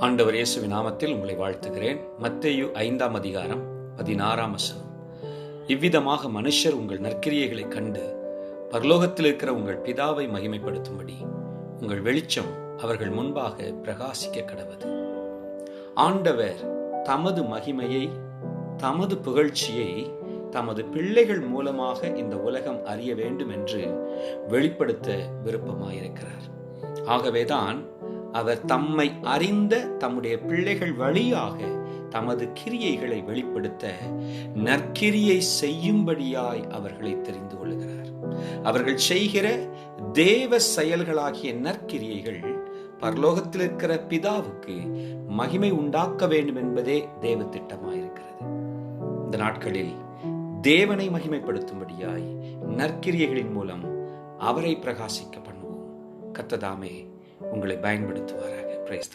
ஆண்டவர் இயேசுவின் நாமத்தில் உங்களை வாழ்த்துகிறேன். மத்தேயு 5ஆம் அதிகாரம் 16ஆம் வசனம். இவ்விதமாக மனுஷர் உங்கள் நற்கிரியைகளை கண்டு பரலோகத்தில் இருக்கிற உங்கள் பிதாவை மகிமைப்படுத்தும்படி உங்கள் வெளிச்சம் அவர்கள் முன்பாக பிரகாசிக்க கடவது. ஆண்டவர் தமது மகிமையை, தமது புகழ்ச்சியை தமது பிள்ளைகள் மூலமாக இந்த உலகம் அறிய வேண்டும் என்று வெளிப்படுத்த விருப்பமாயிருக்கிறார். ஆகவேதான் அவர் தம்மை அறிந்த தம்முடைய பிள்ளைகள் வழியாக தமது கிரியைகளை வெளிப்படுத்த நற்கிரியை செய்யும்படியாய் அவர்களை தெரிந்து கொள்கிறார். அவர்கள் செய்கிற தேவ செயல்களாகிய நற்கிரியைகள் பரலோகத்தில் இருக்கிற பிதாவுக்கு மகிமை உண்டாக்க வேண்டும் என்பதே தேவ திட்டமாயிருக்கிறது. இந்த நாட்களில் தேவனை மகிமைப்படுத்தும்படியாய் நற்கிரியைகளின் மூலம் அவரை பிரகாசிக்க பண்ணுவோம். கர்த்தர் தாமே உங்களை பயன்படுத்துவாராக. பிரைஸ்.